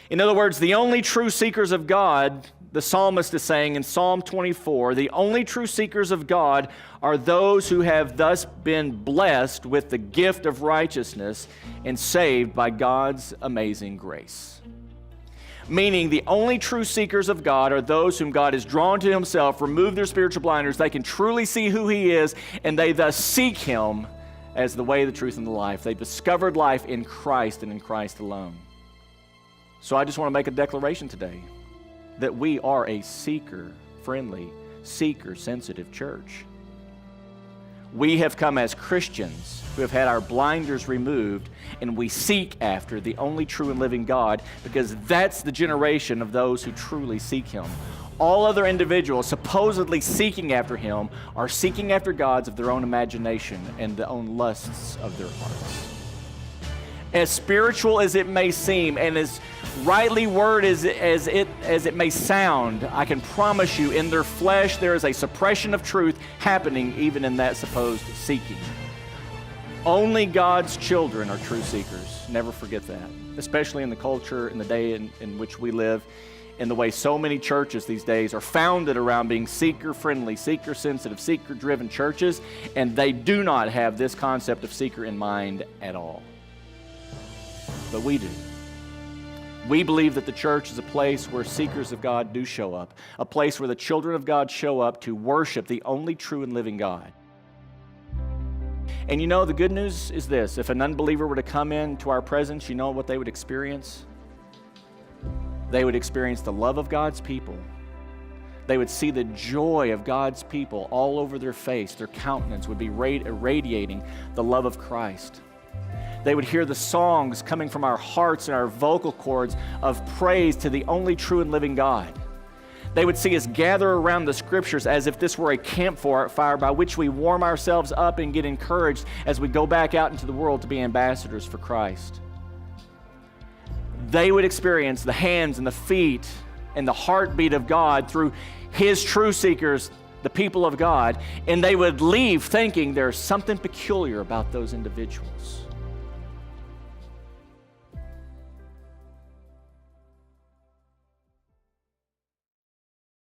In other words, the only true seekers of God, the psalmist is saying in Psalm 24, the only true seekers of God are those who have thus been blessed with the gift of righteousness and saved by God's amazing grace. Meaning the only true seekers of God are those whom God has drawn to himself, removed their spiritual blinders, they can truly see who he is, and they thus seek him as the way, the truth, and the life. They've discovered life in Christ and in Christ alone. So I just want to make a declaration today that we are a seeker-friendly, seeker-sensitive church. We have come as Christians who have had our blinders removed, and we seek after the only true and living God, because that's the generation of those who truly seek him. All other individuals supposedly seeking after him are seeking after gods of their own imagination and the own lusts of their hearts. As spiritual as it may seem, and as rightly worded as it may sound, I can promise you in their flesh there is a suppression of truth happening even in that supposed seeking. Only God's children are true seekers. Never forget that. Especially in the culture, in the day in which we live, in the way so many churches these days are founded around being seeker-friendly, seeker-sensitive, seeker-driven churches, and they do not have this concept of seeker in mind at all. But we do. We believe that the church is a place where seekers of God do show up, a place where the children of God show up to worship the only true and living God. And you know, the good news is this: if an unbeliever were to come into our presence, you know what they would experience? They would experience the love of God's people. They would see the joy of God's people all over their face. Their countenance would be irradiating the love of Christ. They would hear the songs coming from our hearts and our vocal cords of praise to the only true and living God. They would see us gather around the Scriptures as if this were a campfire by which we warm ourselves up and get encouraged as we go back out into the world to be ambassadors for Christ. They would experience the hands and the feet and the heartbeat of God through his true seekers, the people of God, and they would leave thinking there's something peculiar about those individuals.